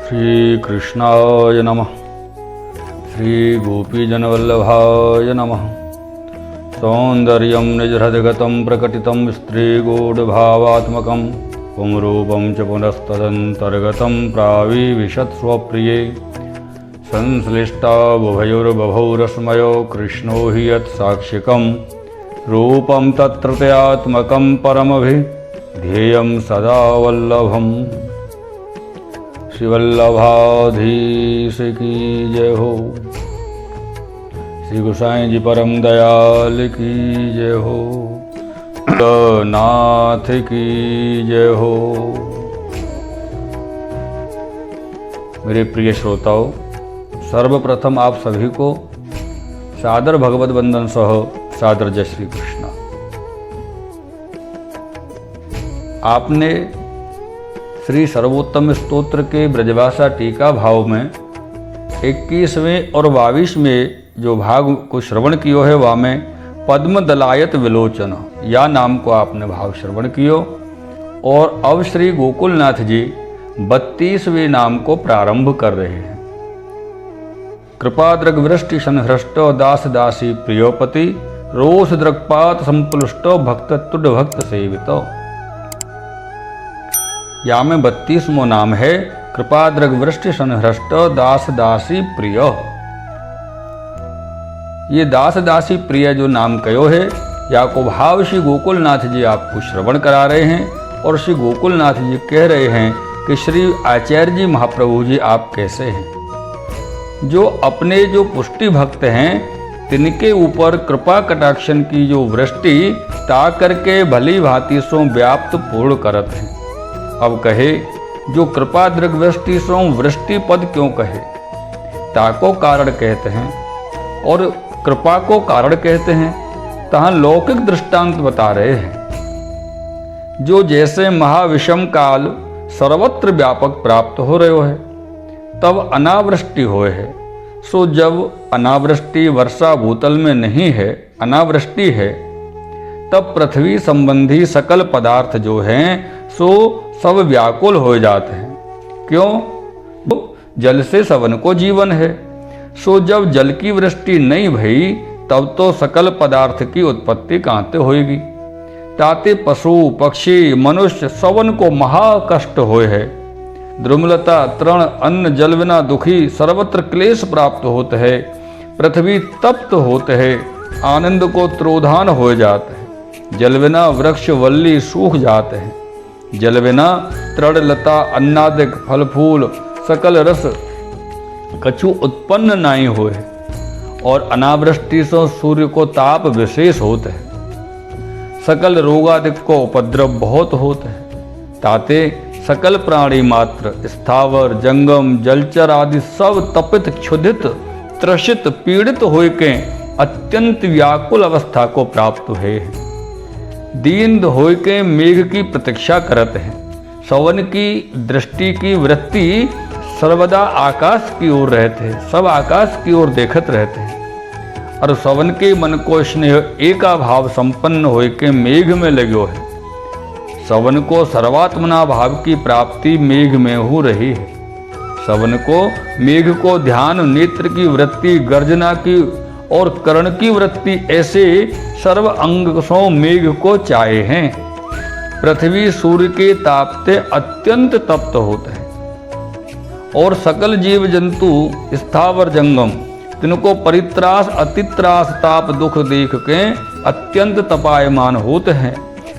श्रीकृष्णाय नमः। श्रीगोपीजनवल्लभाय नमः। सौन्दर्यं निजहृद्गतं प्रकटितं स्त्रीगूढभावात्मकं पुंरूपं च पुनस्तदन्तर्गतं प्राविविशत् स्वप्रिये। संश्लिष्टाबुभयोर्बभौ रश्मयो कृष्णो हि यत्साक्षिकं रूपं तत्त्रयात्मकं परमभिध्येयं सदा वल्लभम्। श्री वल्लभाधीश की जय हो। श्री गोसाई जी परम दयाल की जय हो। नाथ की जय हो। मेरे प्रिय श्रोताओं, सर्वप्रथम आप सभी को सादर भगवत वंदन सह सादर जय श्री कृष्ण। आपने श्री सर्वोत्तम स्तोत्र के ब्रजभाषा टीका भाव में 21वें और 22वें जो भाग को श्रवण कियो है, वह में पद्म दलायत विलोचन या नाम को आपने भाव श्रवण कियो। और अब श्री गोकुलनाथ जी 32वें नाम को प्रारंभ कर रहे हैं। कृपा दृग्वृष्टि संहृष्ट दास दासी प्रियोपति रोष दृक्पात संप्लुष्ट भक्त तुड भक्त सेवित। या में 32वां नाम है कृपा दृग्वृष्टि संहृष्ट दास दासी प्रिय। ये दास दासी प्रिय जो नाम कयो है, या को भाव श्री गोकुलनाथ जी आपको श्रवण करा रहे हैं। और श्री गोकुलनाथ जी कह रहे हैं कि श्री आचार्य जी महाप्रभु जी आप कैसे हैं। जो अपने जो पुष्टि भक्त हैं तिनके ऊपर कृपा कटाक्षण की जो वृष्टि ता करके भली भांति सो व्याप्त पूर्ण करत हैं। अब कहे जो कृपा दृग्वृष्टि सो वृष्टि पद क्यों कहे, ताको कारण कहते हैं और कृपा को कारण कहते हैं। तहाँ लौकिक दृष्टांत बता रहे हैं। जो जैसे महाविषम काल सर्वत्र व्यापक प्राप्त हो रहे है, तब अनावृष्टि होए है। सो जब अनावृष्टि वर्षा भूतल में नहीं है, अनावृष्टि है, तब पृथ्वी संबंधी सकल पदार्थ जो हैं सो सब व्याकुल हो जाते हैं। क्यों? जल से सबन को जीवन है। सो जब जल की वृष्टि नहीं भई, तब तो सकल पदार्थ की उत्पत्ति कहाँ होएगी। ताते पशु पक्षी मनुष्य सबन को महाकष्ट होए है। द्रुमलता तृण अन्न जल बिना दुखी सर्वत्र क्लेश प्राप्त होते है। पृथ्वी तप्त होते है, आनंद को त्रोधान हो जाते हैं। जल बिना वृक्ष वल्ली सूख जाते हैं। जल बिना तृण लता अन्नादिक फल फूल सकल रस कछु उत्पन्न नहीं हुए। और अनावृष्टि से सूर्य को ताप विशेष होते हैं। सकल रोगादिक को उपद्रव बहुत होते हैं। ताते सकल प्राणी मात्र स्थावर जंगम जलचर आदि सब तपित क्षुधित त्रसित पीड़ित होके अत्यंत व्याकुल अवस्था को प्राप्त हुए हैं। दीन होके मेघ की प्रतीक्षा करते हैं। सवन की दृष्टि की वृत्ति सर्वदा आकाश की ओर रहते हैं। सब आकाश की ओर देखत रहते हैं। और सवन के मन को स्नेह एका भाव संपन्न होके मेघ में लगो है। सवन को सर्वात्मना भाव की प्राप्ति मेघ में हो रही है। सवन को मेघ को ध्यान नेत्र की वृत्ति गर्जना की और कर्ण की वृत्ति ऐसे सर्व अंग सो मेघ को चाहे हैं। पृथ्वी सूर्य के ताप से अत्यंत तप्त होते हैं। और सकल जीव जंतु स्थावर जंगम तिनको परित्रास अतित्रास ताप दुख देख के अत्यंत तपायमान होते हैं।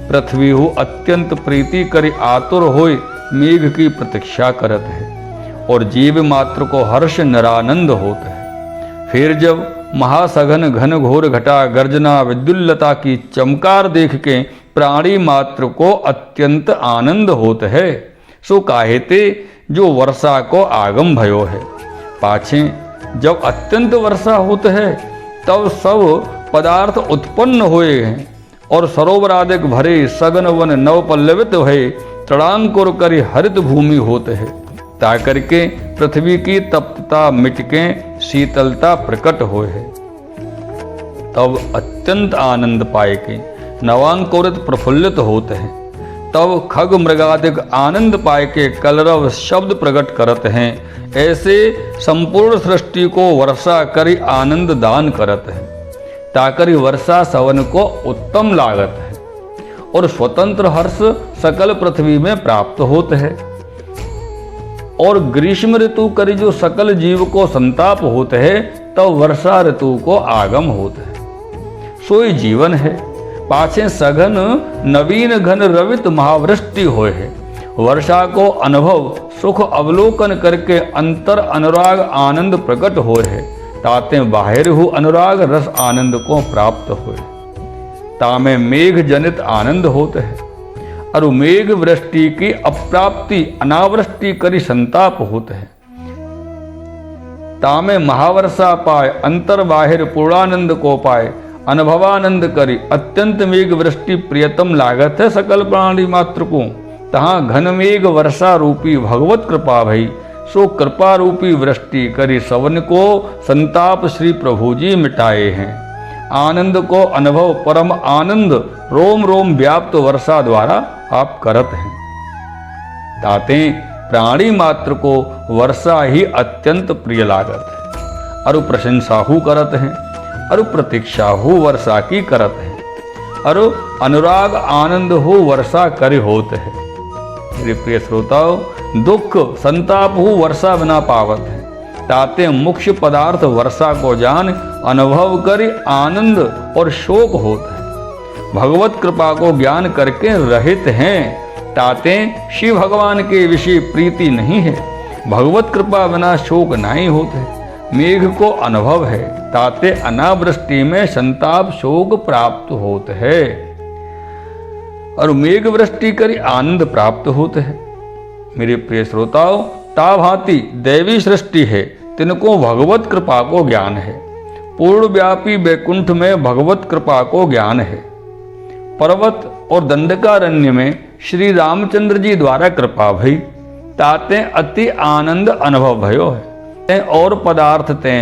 पृथ्वी हो अत्यंत प्रीति करी आतुर होए मेघ की प्रतीक्षा करत है। और जीव मात्र को हर्ष निरानंद होता है। फिर जब महासघन घन घोर घटा गर्जना विद्युल्लता की चमकार देख के प्राणी मात्र को अत्यंत आनंद होता है। सो काहेते जो वर्षा को आगम भयो है। पाछे जब अत्यंत वर्षा होता है, तब सब पदार्थ उत्पन्न हुए हैं। और सरोवरादिक भरे सघन वन नव पल्लवित है। तड़ांकुर करी हरित भूमि होते है। ता करके पृथ्वी की तप्तता मिटके शीतलता प्रकट होए है। तब अत्यंत आनंद पाए के नवांकुरित प्रफुल्लित होते हैं। तब खग मृगादिक आनंद पाए के कलरव शब्द प्रकट करत हैं। ऐसे संपूर्ण सृष्टि को वर्षा करी आनंद दान करत है, ताकरि वर्षा सवन को उत्तम लागत है और स्वतंत्र हर्ष सकल पृथ्वी में प्राप्त होते है। और ग्रीष्म ऋतु करी जो सकल जीव को संताप होते है, तब वर्षा ऋतु को आगम होते है। सोई जीवन है, पाछे सघन नवीन घन रवित महावृष्टि होए है। वर्षा को अनुभव सुख अवलोकन करके अंतर अनुराग आनंद प्रकट होए है, ताते बाहिर हो अनुराग रस आनंद को प्राप्त होए। तामे मेघ जनित आनंद होते है, और मेघ वृष्टि की अप्राप्ति अनावृष्टि करी संताप होते है। तामे महावर्षा पाए अंतर बाहिर पूर्णानंद को पाए, अनुभवानंद करी अत्यंत मेघ वृष्टि प्रियतम लागत है सकल प्राणी मात्र को। तहाँ घन मेघ वर्षा रूपी भगवत कृपा भई, सो कृपा रूपी वृष्टि करी सवन को संताप श्री प्रभु जी मिटाए हैं। आनंद को अनुभव परम आनंद रोम रोम व्याप्त वर्षा द्वारा आप करत हैं। ताते प्राणी मात्र को वर्षा ही अत्यंत प्रिय लागत है, अरु प्रशंसा हु करत हैं, अरु प्रतीक्षा हो वर्षा की करत है, अरु अनुराग आनंद हो वर्षा करे होत है। मेरे प्रिय श्रोताओ, दुख संताप हो वर्षा बिना पावत है, ताते मुख्य पदार्थ वर्षा को जान अनुभव कर आनंद और शोक होता है। भगवत कृपा को ज्ञान करके रहित हैं, ताते शिव भगवान के विषय प्रीति नहीं है। भगवत कृपा बिना शोक नहीं होते। मेघ को अनुभव है, ताते अनावृष्टि में संताप शोक प्राप्त होते है, और मेघ वृष्टि कर आनंद प्राप्त होते है। मेरे प्रिय श्रोताओ, ता भांति दैवी सृष्टि है, तिनको भगवत कृपा को ज्ञान है। पूर्ण व्यापी वैकुंठ में भगवत कृपा को ज्ञान है। पर्वत और दंडकारण्य में श्री रामचंद्र जी द्वारा कृपा भई, ताते अति आनंद अनुभव भयो है। और पदार्थ ते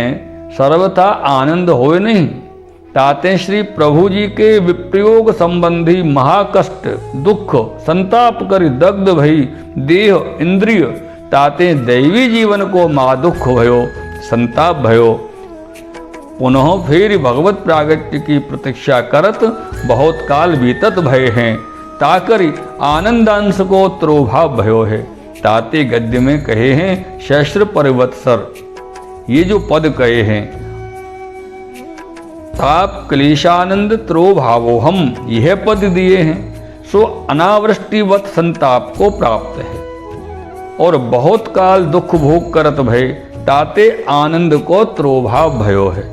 सर्वथा आनंद होए नहीं, ताते श्री प्रभु जी के विप्रयोग संबंधी महाकष्ट दुख संताप कर दग्ध भई देह इंद्रिय, ताते दैवी जीवन को महा दुख भयो संताप भयो। पुनः फिर भगवत प्रागट्य की प्रतीक्षा करत बहुत काल बीतत भय हैं, ताकरि आनंदांश को त्रोभाव भयो है। ताते गद्य में कहे हैं सहस्र परिवत्सर, ये जो पद कहे हैं, ताप क्लेशानंद त्रोभावो हम, यह पद दिए हैं, सो अनावृष्टिवत संताप को प्राप्त है। और बहुत काल दुख भोग करत भय, ताते आनंद को त्रोभाव भयो है।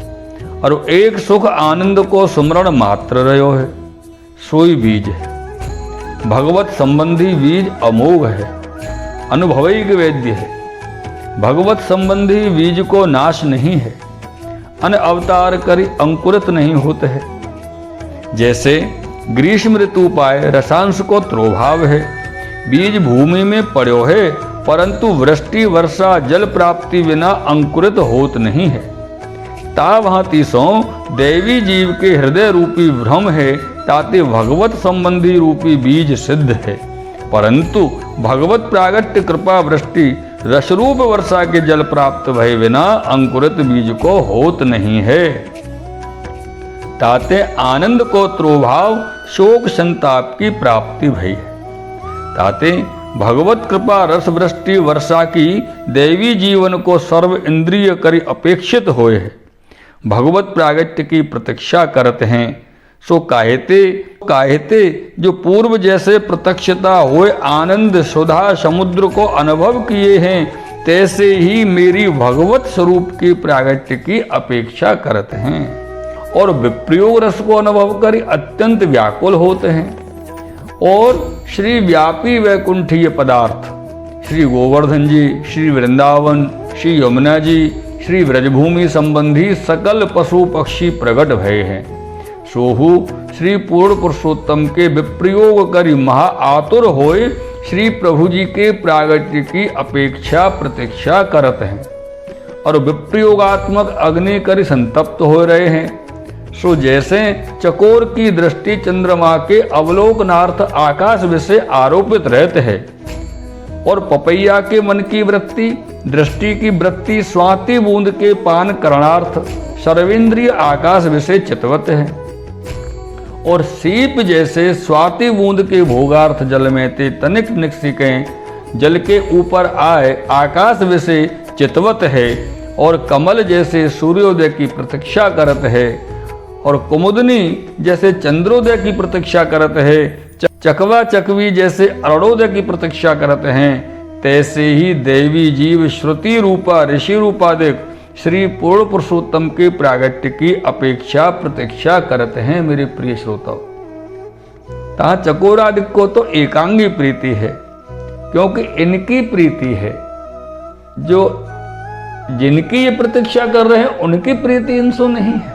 और एक सुख आनंद को सुमरण मात्र रहो है, सोई बीज है। भगवत संबंधी बीज अमोघ है, अनुभवैक वेद्य है। भगवत संबंधी बीज को नाश नहीं है, अन अवतार करी अंकुरित नहीं होते हैं। जैसे ग्रीष्म ऋतु पाए रसांश को त्रोभाव है, बीज भूमि में पड़ो है, परंतु वृष्टि वर्षा जल प्राप्ति बिना अंकुरित होत नहीं है। ता भांति सो दैवी जीव के हृदय रूपी भ्रम है, ताते भगवत संबंधी रूपी बीज सिद्ध है। परंतु भगवत प्रागट्य कृपा वृष्टि रसरूप वर्षा के जल प्राप्त भय बिना अंकुरित बीज को होत नहीं है। ताते आनंद को त्रोभाव शोक संताप की प्राप्ति भई है। ताते भगवत कृपा रस वृष्टि वर्षा की दैवी जीवन को सर्व इंद्रिय करी अपेक्षित होए है। भगवत प्रागट्य की प्रतीक्षा करते हैं, सो काहेते जो पूर्व जैसे प्रत्यक्षता हुए आनंद सुधा समुद्र को अनुभव किए हैं, तैसे ही मेरी भगवत स्वरूप की प्रागट्य की अपेक्षा करते हैं और विप्रयोग रस को अनुभव कर अत्यंत व्याकुल होते हैं। और श्री व्यापी वैकुंठीय पदार्थ श्री गोवर्धन जी, श्री वृंदावन, श्री यमुना जी, श्री ब्रजभूमि संबंधी सकल पशु पक्षी प्रकट भये हैं। सोहु श्री पूर्ण पुरुषोत्तम के विप्रयोग करी महा आतुर होए श्री प्रभु जी के प्रागट्य की अपेक्षा प्रतीक्षा करत हैं और विप्रयोगात्मक अग्नि करी संतप्त हो रहे हैं। सो जैसे चकोर की दृष्टि चंद्रमा के अवलोकनार्थ आकाश विषय आरोपित रहते हैं और पपैया के मन की वृत्ति दृष्टि की वृत्ति स्वाति बूंद के पान करणार्थ सर्वेंद्रिय आकाश विषय चितवत है और सीप जैसे स्वाति बूंद के भोगार्थ जल में ते तनिक निक्षिकें जल के ऊपर आए आकाश विषय चितवत है और कमल जैसे सूर्योदय की प्रतीक्षा करत है और कुमुदनी जैसे चंद्रोदय की प्रतीक्षा करत है चकवा चकवी जैसे अरुणोदय की प्रतीक्षा करते हैं तैसे ही देवी जीव श्रुति रूपा ऋषि रूपादिक श्री पूर्ण पुरुषोत्तम के प्रागट्य की अपेक्षा प्रतीक्षा करते हैं। मेरे प्रिय श्रोताओ, तहाँ चकोरादिक को तो एकांगी प्रीति है क्योंकि इनकी प्रीति है, जो जिनकी ये प्रतीक्षा कर रहे हैं उनकी प्रीति इनसे नहीं है।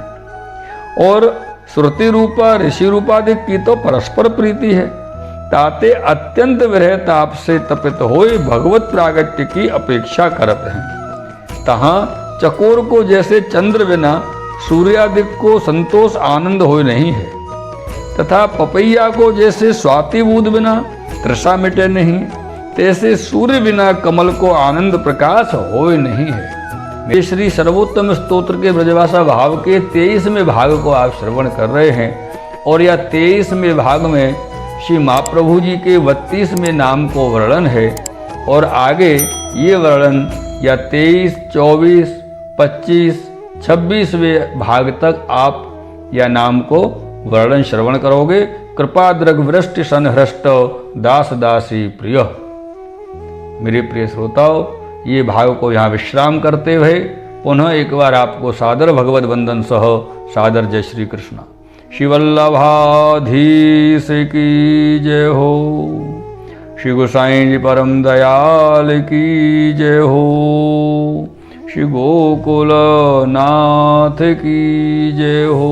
और श्रुति रूपा ऋषि रूपादिक की तो परस्पर प्रीति है। ताते अत्यंत विरह ताप से तपित होए भगवत प्रागट्य की अपेक्षा करते हैं। तहाँ चकोर को जैसे चंद्र बिना सूर्यादिक को संतोष आनंद हो नहीं है, तथा पपैया को जैसे स्वाति बूंद बिना तृषा मिटे नहीं, तैसे सूर्य बिना कमल को आनंद प्रकाश हो नहीं है। मेरे श्री सर्वोत्तम स्तोत्र के ब्रजभाषा भाव के 23वें भाग को आप श्रवण कर रहे हैं और यह 23वें भाग में श्री महाप्रभु जी के 32वें नाम को वर्णन है और आगे ये वर्णन या 23, 24, 25, 26वें भाग तक आप यह नाम को वर्णन श्रवण करोगे। कृपा दृग वृष्टि संहृष्ट दास दासी प्रिय। मेरे प्रिय श्रोताओ, ये भाव को यहाँ विश्राम करते हुए पुनः एक बार आपको सादर भगवत वंदन सह सादर जय श्री कृष्ण। शिवल्लभाधीश की जय हो। श्री गोसाई जी परम दयाल की जय हो। श्री गोकुल नाथ की जय हो।